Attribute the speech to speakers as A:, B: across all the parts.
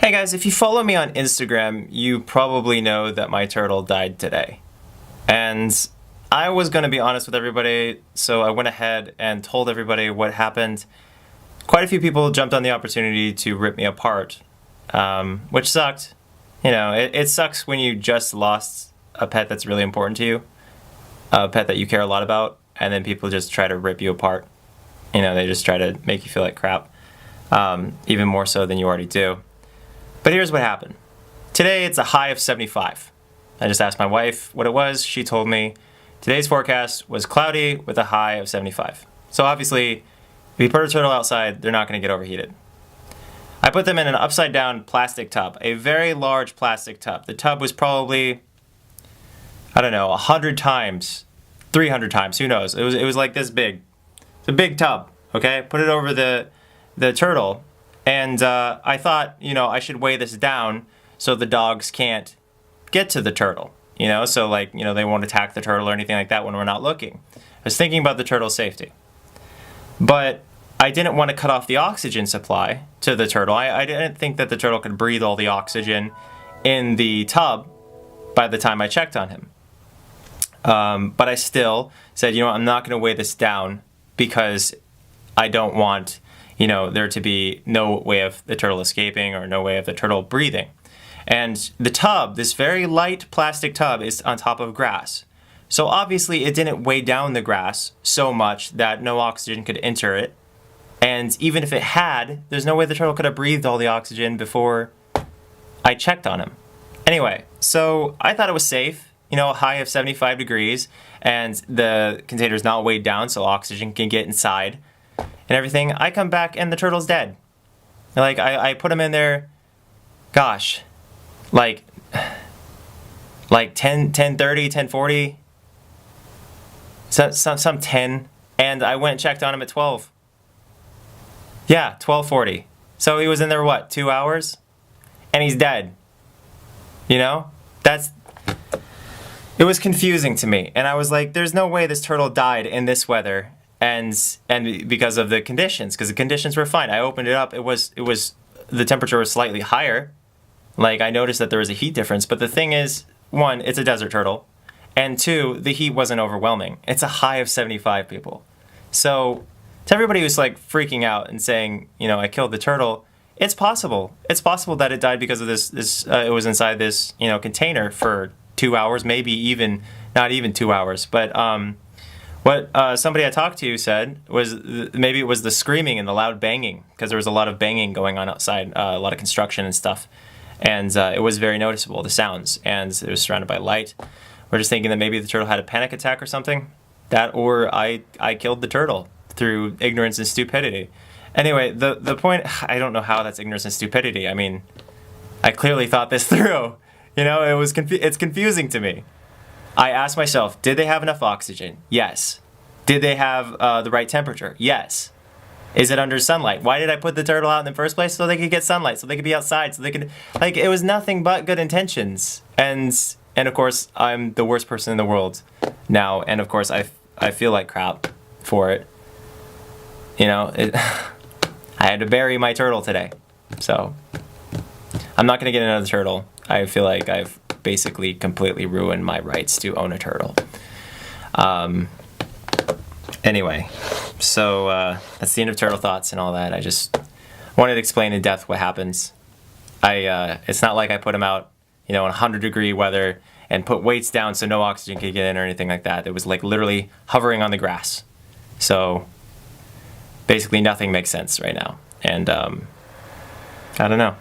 A: Hey guys, if you follow me on Instagram, you probably know that my turtle died today. And I was going to be honest with everybody, so I went ahead and told everybody what happened. Quite a few people jumped on the opportunity to rip me apart, which sucked. You know, it sucks when you just lost a pet that's really important to you, a pet that you care a lot about, and then people just try to rip you apart. You know, they just try to make you feel like crap, even more so than you already do. But here's what happened. Today it's a high of 75. I just asked my wife what it was. She told me today's forecast was cloudy with a high of 75. So obviously, if you put a turtle outside, they're not going to get overheated. I put them in an upside down plastic tub, a very large plastic tub. The tub was probably, I don't know, 100 times, 300 times, who knows. It was like this big. It's a big tub, okay? Put it over the turtle. And I thought, you know, I should weigh this down so the dogs can't get to the turtle. You know, so like, you know, they won't attack the turtle or anything like that when we're not looking. I was thinking about the turtle's safety. But I didn't want to cut off the oxygen supply to the turtle. I didn't think that the turtle could breathe all the oxygen in the tub by the time I checked on him. But I still said, you know, I'm not going to weigh this down because I don't want, you know, there to be no way of the turtle escaping or no way of the turtle breathing. And the tub, this very light plastic tub, is on top of grass. So obviously it didn't weigh down the grass so much that no oxygen could enter it. And even if it had, there's no way the turtle could have breathed all the oxygen before I checked on him. Anyway, so I thought it was safe, you know, a high of 75 degrees, and the container's not weighed down so oxygen can get inside and everything. I come back and the turtle's dead. Like, I put him in there, gosh, like 10:30, 10:40, some 10, and I went and checked on him at 12. Yeah, 12:40. So he was in there, what, 2 hours? And he's dead. You know? It was confusing to me. And I was like, there's no way this turtle died in this weather. And because of the conditions, because the conditions were fine. I opened it up. It was the temperature was slightly higher. Like, I noticed that there was a heat difference. But the thing is, one, it's a desert turtle. And two, the heat wasn't overwhelming. It's a high of 75, people. So to everybody who's like freaking out and saying, you know, I killed the turtle, it's possible. It's possible that it died because of this it was inside this, you know, container for 2 hours, maybe even not even 2 hours. But what somebody I talked to said was maybe it was the screaming and the loud banging, because there was a lot of banging going on outside, a lot of construction and stuff. And it was very noticeable, the sounds, and it was surrounded by light. We're just thinking that maybe the turtle had a panic attack or something. That, or I killed the turtle through ignorance and stupidity. Anyway, the point, I don't know how that's ignorance and stupidity. I mean, I clearly thought this through. You know, it's confusing to me. I asked myself, did they have enough oxygen? Yes. Did they have the right temperature? Yes. Is it under sunlight? Why did I put the turtle out in the first place? So they could get sunlight, so they could be outside, so they could, like, it was nothing but good intentions. And of course, I'm the worst person in the world now, and of course, I feel like crap for it. You know, I had to bury my turtle today, so I'm not going to get another turtle. I feel like I've basically completely ruined my rights to own a turtle. Anyway, so that's the end of Turtle Thoughts and all that. I just wanted to explain in depth what happens. It's not like I put him out, you know, in 100-degree weather and put weights down so no oxygen could get in or anything like that. It was like literally hovering on the grass. So basically nothing makes sense right now. And I don't know.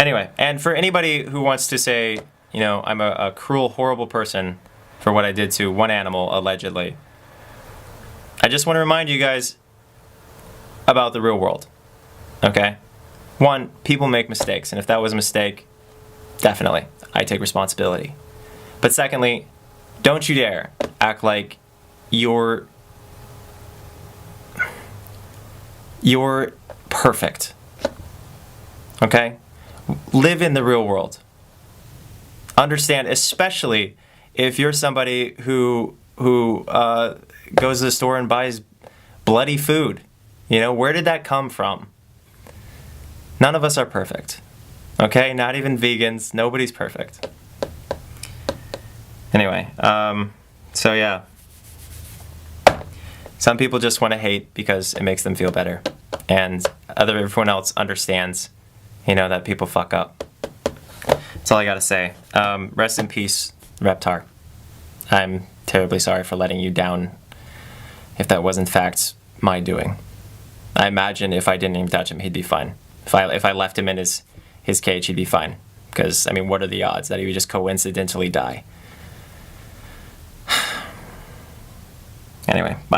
A: Anyway, and for anybody who wants to say, you know, I'm a cruel, horrible person for what I did to one animal, allegedly, I just want to remind you guys about the real world, okay? One, people make mistakes, and if that was a mistake, definitely, I take responsibility. But secondly, don't you dare act like you're perfect, okay? Live in the real world. Understand, especially if you're somebody who goes to the store and buys bloody food. You know, where did that come from? None of us are perfect. Okay? Not even vegans. Nobody's perfect. Anyway, so yeah. Some people just want to hate because it makes them feel better. And everyone else understands, that people fuck up. That's all I gotta say. Rest in peace, Reptar. I'm terribly sorry for letting you down if that was in fact my doing. I imagine if I didn't even touch him, he'd be fine. If I left him in his cage, he'd be fine. Because, what are the odds that he would just coincidentally die? Anyway, bye.